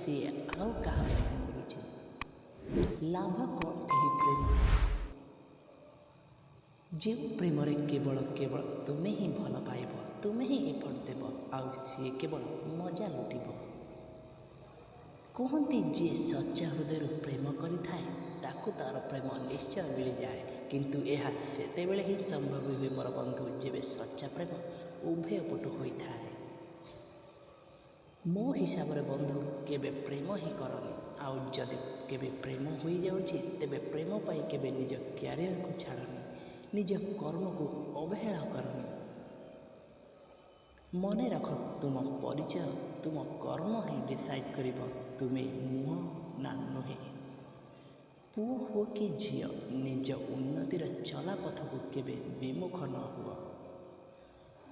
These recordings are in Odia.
ସିଏ ଆଉ କାହା ପାଇଁ କରୁଛି। ଲାଭ କ'ଣ ଏହି ପ୍ରେମ? ଯେଉଁ ପ୍ରେମରେ କେବଳ ତୁମେ ହିଁ ଭଲ ପାଇବ, ତୁମେ ହିଁ ଏଫର୍ଟ ଦେବ, ଆଉ ସିଏ କେବଳ ମଜା ଲୁଟିବ। କୁହନ୍ତି ଯିଏ ସଚ୍ଚା ହୃଦୟରୁ ପ୍ରେମ କରିଥାଏ ତାକୁ ତା'ର ପ୍ରେମ ନିଶ୍ଚୟ ମିଳିଯାଏ, କିନ୍ତୁ ଏହା ସେତେବେଳେ ହିଁ ସମ୍ଭବ ହୁଏ ମୋର ବନ୍ଧୁ, ଯେବେ ସଚ୍ଚା ପ୍ରେମ ଉଭୟ ପଟୁ ହୋଇଥାଏ। ମୋ ହିସାବରେ ବନ୍ଧୁ, କେବେ ପ୍ରେମ ହିଁ କରନି, ଆଉ ଯଦି କେବେ ପ୍ରେମ ହୋଇଯାଉଛି ତେବେ ପ୍ରେମ ପାଇଁ କେବେ ନିଜ କ୍ୟାରିୟରକୁ ଛାଡ଼ନି, ନିଜ କର୍ମକୁ ଅବହେଳା କରନି। ମନେ ରଖ, ତୁମ ପରିଚୟ, ତୁମ କର୍ମ ହିଁ ଡିସାଇଡ୍ କରିବ ତୁମେ ମୁହଁ ନା ନୁହେଁ। ପୁଅ ହୁଅ କି ଝିଅ, ନିଜ ଉନ୍ନତିର ଚଲାପଥକୁ କେବେ ବିମୁଖ ନ ହୁଅ।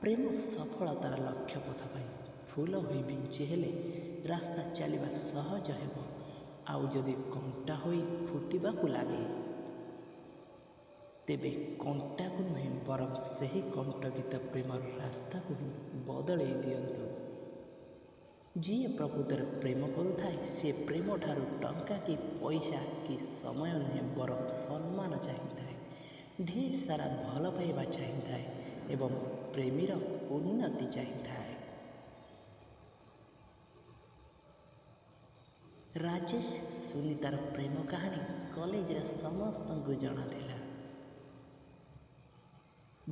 ପ୍ରେମ ସଫଳତାର ଲକ୍ଷ୍ୟ ପଥ ପାଇଁ ଫୁଲ ହୋଇ ବିଞ୍ଚି ହେଲେ ରାସ୍ତା ଚାଲିବା ସହଜ ହେବ, ଆଉ ଯଦି କଣ୍ଟା ହୋଇ ଫୁଟିବାକୁ ଲାଗେ ତେବେ କଣ୍ଟାକୁ ନୁହେଁ ବରଂ ସେହି କଣ୍ଟକିତ ପ୍ରେମର ରାସ୍ତାକୁ ହିଁ ବଦଳେଇ ଦିଅନ୍ତୁ। ଯିଏ ପ୍ରକୃତରେ ପ୍ରେମ କରୁଥାଏ ସେ ପ୍ରେମ ଠାରୁ ଟଙ୍କା କି ପଇସା କି ସମୟ ନୁହେଁ ବରଂ ସମ୍ମାନ ଚାହିଁଥାଏ, ଢେର ସାରା ଭଲ ପାଇବା ଚାହିଁଥାଏ ଏବଂ ପ୍ରେମୀର ଉନ୍ନତି ଚାହିଁଥାଏ। ରାଜେଶ ସୁନିତାର ପ୍ରେମ କାହାଣୀ କଲେଜରେ ସମସ୍ତଙ୍କୁ ଜଣାଥିଲା।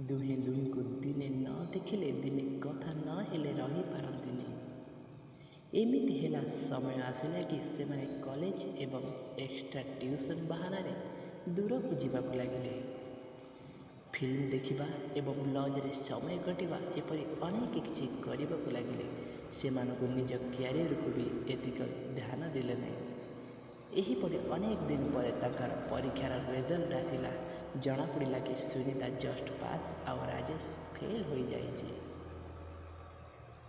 ଦୁହେଁ ଦୁହିଁଙ୍କୁ ଦିନେ ନ ଦେଖିଲେ ଦିନେ କଥା ନ ହେଲେ ରହିପାରନ୍ତିନି। ଏମିତି ହେଲା, ସମୟ ଆସିଲା କି ସେମାନେ କଲେଜ ଏବଂ ଏକ୍ସଟ୍ରା ଟ୍ୟୁସନ୍ ବାହାନାରେ ଦୂରକୁ ଯିବାକୁ ଲାଗିଲେ। ଫିଲ୍ମ ଦେଖିବା ଏବଂ ଲଜ୍ରେ ସମୟ କଟିବା ଏପରି ଅନେକ କିଛି କରିବାକୁ ଲାଗିଲେ। ସେମାନଙ୍କୁ ନିଜ କ୍ୟାରିୟରକୁ ବି ଏତିକ ଧ୍ୟାନ ଦେଲେ ନାହିଁ। ଏହିପରି ଅନେକ ଦିନ ପରେ ତାଙ୍କର ପରୀକ୍ଷାର ରେଜଲ୍ଟ ଆସିଲା। ଜଣାପଡ଼ିଲା କି ସୁନିତା ଜଷ୍ଟ ପାସ୍ ଆଉ ରାଜେଶ ଫେଲ୍ ହୋଇଯାଇଛି।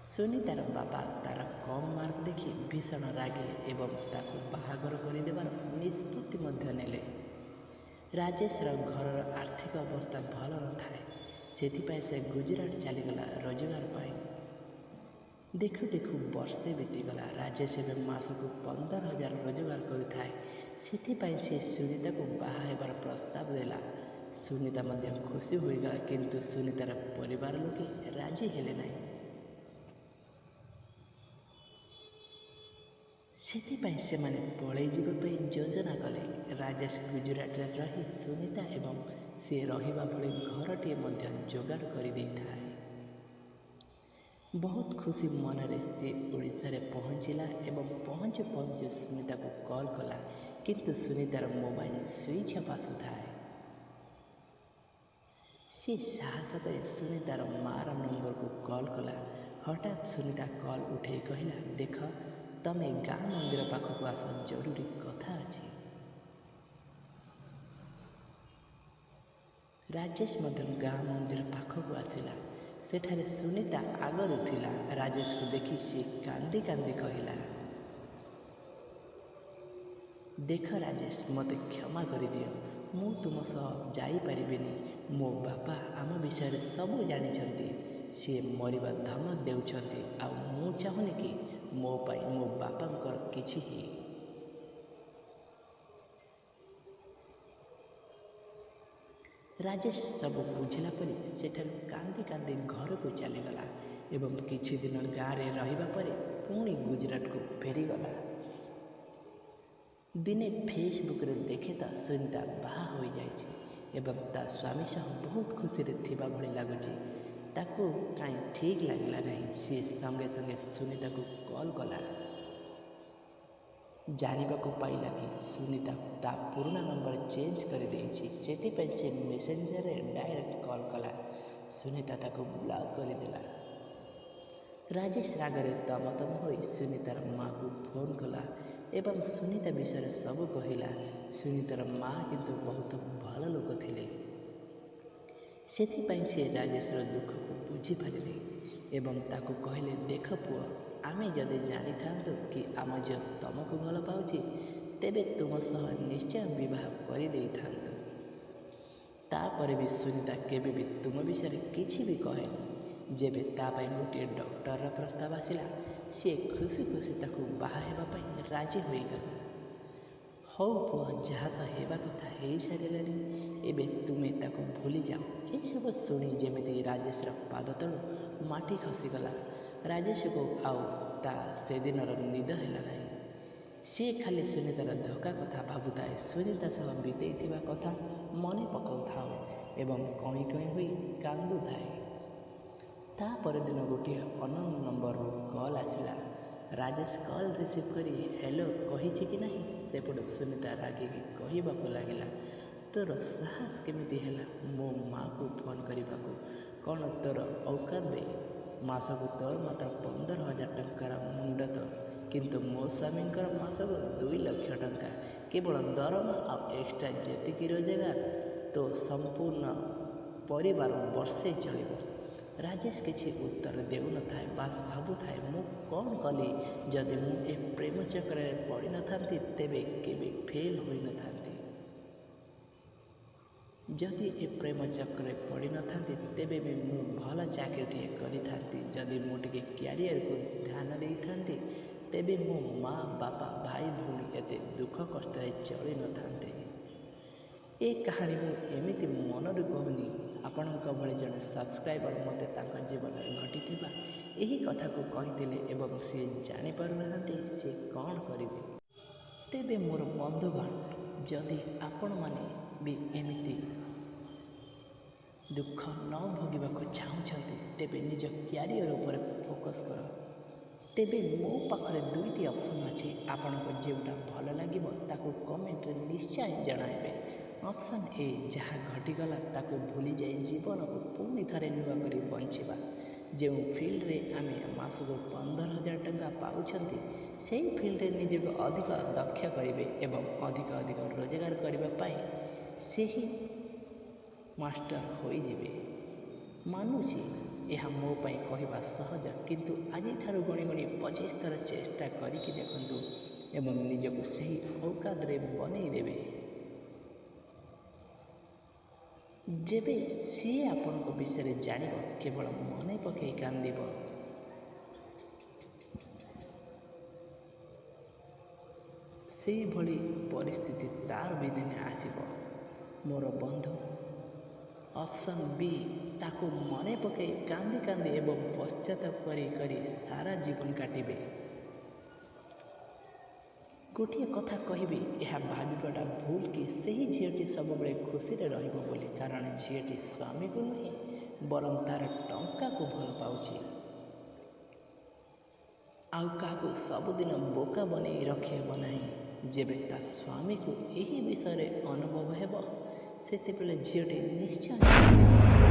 ସୁନିତାର ବାପା ତାର କମ୍ ମାର୍କ ଦେଖି ଭୀଷଣ ରାଗିଲେ ଏବଂ ତାକୁ ବାହାଘର କରିଦେବାର ନିଷ୍ପତ୍ତି ମଧ୍ୟ ନେଲେ। ରାଜେଶର ଘରର ଆର୍ଥିକ ଅବସ୍ଥା ଭଲ ନଥାଏ, ସେଥିପାଇଁ ସେ ଗୁଜରାଟ ଚାଲିଗଲା ରୋଜଗାର ପାଇଁ। ଦେଖୁ ଦେଖୁ ବର୍ଷେ ବିତିଗଲା। ରାଜେଶ ଏବେ ମାସକୁ 15,000 ରୋଜଗାର କରୁଥାଏ, ସେଥିପାଇଁ ସେ ସୁନିତାକୁ ବାହା ହେବାର ପ୍ରସ୍ତାବ ଦେଲା। ସୁନିତା ମଧ୍ୟ ଖୁସି ହୋଇଗଲା, କିନ୍ତୁ ସୁନିତାର ପରିବାର ଲୋକେ ରାଜି ହେଲେ ନାହିଁ। ସେଥିପାଇଁ ସେମାନେ ପଳେଇ ଯିବା ପାଇଁ ଯୋଜନା କଲେ। ରାଜେଶ ଗୁଜରାଟରେ ରହି ସୁନିତା ଏବଂ ସେ ରହିବା ଭଳି ଘରଟିଏ ମଧ୍ୟ ଯୋଗାଡ଼ କରିଦେଇଥାଏ। ବହୁତ ଖୁସି ମନରେ ସେ ଓଡ଼ିଶାରେ ପହଞ୍ଚିଲା ଏବଂ ପହଞ୍ଚୁ ପହଞ୍ଚୁ ସୁନିତାକୁ କଲ୍ କଲା, କିନ୍ତୁ ସୁନିତାର ମୋବାଇଲ ସୁଇଚ୍ ଅଫ୍ ଆସୁଥାଏ। ସେ ସାହସ କରି ସୁନିତାର ମା'ର ନମ୍ବରକୁ କଲ୍ କଲା। ହଠାତ୍ ସୁନିତା କଲ୍ ଉଠେଇ କହିଲା, ଦେଖ, ତମେ ଗାଁ ମନ୍ଦିର ପାଖକୁ ଆସ, ଜରୁରୀ କଥା ଅଛି। ରାଜେଶ ମଧ୍ୟ ଗାଁ ମନ୍ଦିର ପାଖକୁ ଆସିଲା। ସେଠାରେ ସୁନିତା ଆଗରୁ ଥିଲା। ରାଜେଶକୁ ଦେଖି ସେ କାନ୍ଦି କାନ୍ଦି କହିଲା, ଦେଖ ରାଜେଶ, ମୋତେ କ୍ଷମା କରିଦିଅ, ମୁଁ ତୁମ ସହ ଯାଇପାରିବିନି। ମୋ ବାପା ଆମ ବିଷୟରେ ସବୁ ଜାଣିଛନ୍ତି। ସିଏ ମରିବା ଧମକ ଦେଉଛନ୍ତି, ଆଉ ମୁଁ ଚାହୁଁନି କି ମୋ ପାଇଁ ମୋ ବାପାଙ୍କର କିଛି ହେଉ। ରାଜେଶ ସବୁ ବୁଝିଲା ପରେ ସେଠାରୁ କାନ୍ଦି କାନ୍ଦି ଘରକୁ ଚାଲିଗଲା ଏବଂ କିଛି ଦିନ ଗାଁରେ ରହିବା ପରେ ପୁଣି ଗୁଜରାଟକୁ ଫେରିଗଲା। ଦିନେ ଫେସବୁକରେ ଦେଖେ ତ ସୁନିତା ବାହା ହୋଇଯାଇଛି ଏବଂ ତା ସ୍ୱାମୀ ସହ ବହୁତ ଖୁସିରେ ଥିବା ଭଳି ଲାଗୁଛି। ତାକୁ କାହିଁ ଠିକ୍ ଲାଗିଲା ନାହିଁ। ସିଏ ସଙ୍ଗେ ସଙ୍ଗେ ସୁନିତାକୁ କଲ୍ କଲା। ଜାଣିବାକୁ ପାଇଲା କି ସୁନିତା ତା ପୁରୁଣା ନମ୍ବର ଚେଞ୍ଜ କରିଦେଇଛି, ସେଥିପାଇଁ ସେ ମେସେଞ୍ଜରରେ ଡାଇରେକ୍ଟ କଲ୍ କଲା। ସୁନିତା ତାକୁ ବ୍ଲକ୍ କରିଦେଲା। ରାଜେଶ ରାଗରେ ତମ ହୋଇ ସୁନିତାର ମା'କୁ ଫୋନ୍ କଲା ଏବଂ ସୁନିତା ବିଷୟରେ ସବୁ କହିଲା। ସୁନିତାର ମା' କିନ୍ତୁ ବହୁତ ଭଲ ଲୋକ ଥିଲେ, ସେଥିପାଇଁ ସେ ରାଜେଶର ଦୁଃଖକୁ ବୁଝିପାରିଲେ ଏବଂ ତାକୁ କହିଲେ, ଦେଖ ପୁଅ, ଆମେ ଯଦି ଜାଣିଥାନ୍ତୁ କି ଆମ ଝିଅ ତମକୁ ଭଲ ପାଉଛି ତେବେ ତୁମ ସହ ନିଶ୍ଚୟ ବିବାହ କରିଦେଇଥାନ୍ତୁ। ତାପରେ ବି ସୁନିତା କେବେ ବି ତୁମ ବିଷୟରେ କିଛି ବି କହେନି। ଯେବେ ତା ପାଇଁ ଗୋଟିଏ ଡକ୍ଟରର ପ୍ରସ୍ତାବ ଆସିଲା, ସିଏ ଖୁସି ଖୁସି ତାକୁ ବାହା ହେବା ପାଇଁ ରାଜି ହୋଇଗଲା। ହଉ ପୁଅ, ଯାହା ତ ହେବା କଥା ହେଇସାରିଲାଣି, ଏବେ ତୁମେ ତାକୁ ଭୁଲିଯାଅ। ଏସବୁ ଶୁଣି ଯେମିତି ରାଜେଶର ପାଦ ତଳୁ ମାଟି ଖସିଗଲା। ରାଜେଶକୁ ଆଉ ତା ସେଦିନର ନିଦ ହେଲା ନାହିଁ। ସିଏ ଖାଲି ସୁନିତାର ଧୋକା କଥା ଭାବୁଥାଏ, ସୁନିତା ସହ ବିତେଇଥିବା କଥା ମନେ ପକାଉଥାଉ ଏବଂ କଇଁ କଇଁ ହୋଇ କାନ୍ଦୁଥାଏ। ତା ପରଦିନ ଗୋଟିଏ ଅନୋନ୍ ନମ୍ବରରୁ କଲ୍ ଆସିଲା। ରାଜେଶ କଲ୍ ରିସିଭ୍ କରି ହ୍ୟାଲୋ କହିଛି କି ନାହିଁ, ସେପଟୁ ସୁନିତା ରାଗିକି କହିବାକୁ ଲାଗିଲା, ତୋର ସାହସ କେମିତି ହେଲା ମୋ ମାଆକୁ ଫୋନ୍ କରିବାକୁ? କ'ଣ ତୋର ଔକାତ ବେ? ମାସକୁ ତୋର ମାତ୍ର 15,000 ଟଙ୍କାର ମୁଣ୍ଡ ତ, କିନ୍ତୁ ମୋ ସ୍ୱାମୀଙ୍କର ମାସକୁ 2 ଲକ୍ଷ ଟଙ୍କା କେବଳ ଦରମା ଆଉ ଏକ୍ସଟ୍ରା ଯେତିକି ରୋଜଗାର ତୋ ସମ୍ପୂର୍ଣ୍ଣ ପରିବାର ବର୍ଷେ ଚଳିବ। ରାଜେଶ କିଛି ଉତ୍ତର ଦେଉନଥାଏ, ବାସ୍ ଭାବୁଥାଏ, ମୁଁ କ'ଣ କଲି? ଯଦି ମୁଁ ଏ ପ୍ରେମ ଚକ୍ରରେ ପଡ଼ିନଥାନ୍ତି ତେବେ କେବେ ଫେଲ୍ ହୋଇନଥାନ୍ତି। ଯଦି ଏ ପ୍ରେମ ଚକ୍ରରେ ପଡ଼ିନଥାନ୍ତି ତେବେ ବି ମୁଁ ଭଲ ଚାକିରିଟିଏ କରିଥାନ୍ତି। ଯଦି ମୁଁ ଟିକେ କ୍ୟାରିୟରକୁ ଧ୍ୟାନ ଦେଇଥାନ୍ତି ତେବେ ମୋ ମା, ବାପା, ଭାଇ, ଭଉଣୀ ଏତେ ଦୁଃଖ କଷ୍ଟରେ ଚଳିନଥାନ୍ତେ। ଏ କାହାଣୀ ମୁଁ ଏମିତି ମନରୁ କହୁନି। ଆପଣଙ୍କ ଭଳି ଜଣେ ସବସ୍କ୍ରାଇବର ମୋତେ ତାଙ୍କ ଜୀବନରେ ଘଟିଥିବା ଏହି କଥାକୁ କହିଥିଲେ ଏବଂ ସିଏ ଜାଣିପାରୁନାହାନ୍ତି ସିଏ କ'ଣ କରିବେ। ତେବେ ମୋର ବନ୍ଧୁଗଣ, ଯଦି ଆପଣମାନେ ବି ଏମିତି ଦୁଃଖ ନ ଭୋଗିବାକୁ ଚାହୁଁଛନ୍ତି ତେବେ ନିଜ କ୍ୟାରିୟର ଉପରେ ଫୋକସ୍ କର। ତେବେ ମୋ ପାଖରେ 2ଟି ଅପସନ୍ ଅଛି। ଆପଣଙ୍କୁ ଯେଉଁଟା ଭଲ ଲାଗିବ ତାକୁ କମେଣ୍ଟରେ ନିଶ୍ଚୟ ଜଣାଇବେ। ଅପସନ୍ ଏ, ଯାହା ଘଟିଗଲା ତାକୁ ଭୁଲିଯାଇ ଜୀବନକୁ ପୁଣି ଥରେ ନୂଆ କରି ବଞ୍ଚିବା। ଯେଉଁ ଫିଲ୍ଡରେ ଆମେ ମାସକୁ 15,000 ଟଙ୍କା ପାଉଛନ୍ତି ସେହି ଫିଲ୍ଡରେ ନିଜକୁ ଅଧିକ ଦକ୍ଷ କରିବେ ଏବଂ ଅଧିକ ରୋଜଗାର କରିବା ପାଇଁ ସେହି ମାଷ୍ଟର ହୋଇଯିବେ। ମାନୁଛି ଏହା ମୋ ପାଇଁ କହିବା ସହଜ, କିନ୍ତୁ ଆଜିଠାରୁ ଗଣି 25 ଥର ଚେଷ୍ଟା କରିକି ଦେଖନ୍ତୁ ଏବଂ ନିଜକୁ ସେହି ଔକାତରେ ବନେଇ ଦେବେ। ଯେବେ ସିଏ ଆପଣଙ୍କ ବିଷୟରେ ଜାଣିବ କେବଳ ମନେ ପକାଇ କାନ୍ଦିବ। ସେଇଭଳି ପରିସ୍ଥିତି ତାର ବି ଦିନେ ଆସିବ ମୋର ବନ୍ଧୁ। ଅପସନ୍ ବି, ତାକୁ ମନେ ପକାଇ କାନ୍ଦି ଏବଂ ପଶ୍ଚାତାପ କରି ସାରା ଜୀବନ କାଟିବେ। ଗୋଟିଏ କଥା କହିବି, ଏହା ଭାବିବାଟା ଭୁଲ କି ସେହି ଝିଅଟି ସବୁବେଳେ ଖୁସିରେ ରହିବ ବୋଲି, କାରଣ ଝିଅଟି ସ୍ୱାମୀକୁ ନୁହେଁ ବରଂ ତାର ଟଙ୍କାକୁ ଭଲ ପାଉଛି। ଆଉ କାହାକୁ ସବୁଦିନ ବୋକା ବନେଇ ରଖିହେବ ନାହିଁ। ଯେବେ ତା ସ୍ୱାମୀକୁ ଏହି ବିଷୟରେ ଅନୁଭବ ହେବ ସେତେବେଳେ ଝିଅଟି ନିଶ୍ଚୟ